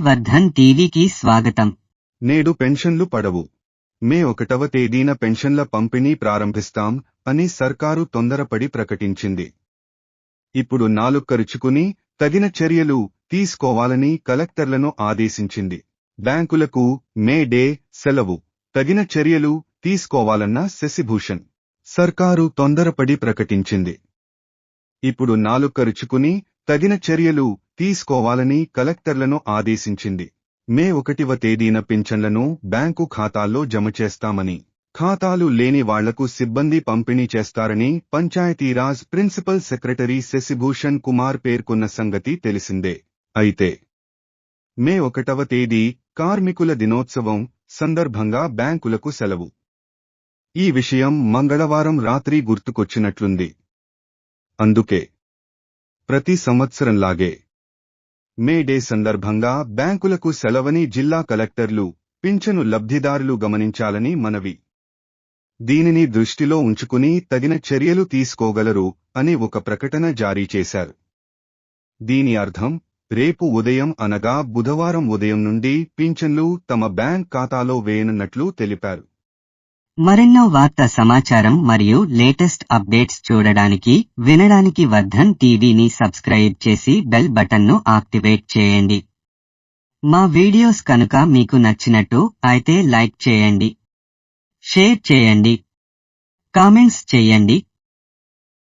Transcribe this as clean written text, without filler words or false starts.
వర్ధన్ టీవీకి స్వాగతం. నేడు పెన్షన్లు పడవు. మే 1వ తేదీన పెన్షన్ల పంపిణీ ప్రారంభిస్తాం అని సర్కారు తొందరపడి ప్రకటించింది. ఇప్పుడు నాలుక్కరుచుకుని తగిన చర్యలు తీసుకోవాలని కలెక్టర్లను ఆదేశించింది. బ్యాంకులకు మే డే సెలవు, తగిన చర్యలు తీసుకోవాలన్న శశిభూషణ్. సర్కారు తొందరపడి ప్రకటించింది. ఇప్పుడు నాలుక్కరుచుకుని తగిన చర్యలు తీసుకోవాలని కలెక్టర్లను ఆదేశించింది. మే 1వ తేదీన పింఛన్లను బ్యాంకు ఖాతాల్లో జమ చేస్తామని, ఖాతాలు లేని వాళ్లకు సిబ్బంది పంపిణీ చేస్తారని పంచాయతీరాజ్ ప్రిన్సిపల్ సెక్రటరీ శశిభూషణ్ కుమార్ పేర్కొన్న సంగతి తెలిసిందే. అయితే మే 1వ తేదీ కార్మికుల దినోత్సవం సందర్భంగా బ్యాంకులకు సెలవు. ఈ విషయం మంగళవారం రాత్రి గుర్తుకొచ్చినట్లుంది. అందుకే ప్రతి సంవత్సరంలాగే మే డే సందర్భంగా బ్యాంకులకు సెలవని జిల్లా కలెక్టర్లు, పింఛను లబ్ధిదారులు గమనించాలని మనవి. దీనిని దృష్టిలో ఉంచుకుని తగిన చర్యలు తీసుకోగలరు అని ఒక ప్రకటన జారీ చేశారు. దీని అర్థం రేపు ఉదయం అనగా బుధవారం ఉదయం నుండి పింఛన్లు తమ బ్యాంక్ ఖాతాలో వేయనున్నట్లు తెలిపారు. మరెన్నో వార్తా సమాచారం మరియు లేటెస్ట్ అప్డేట్స్ చూడడానికి, వినడానికి వర్ధన్ టీవీని సబ్స్క్రైబ్ చేసి బెల్ బటన్ను యాక్టివేట్ చేయండి. మా వీడియోస్ కనుక మీకు నచ్చినట్టు అయితే లైక్ చేయండి, షేర్ చేయండి, కామెంట్స్ చేయండి.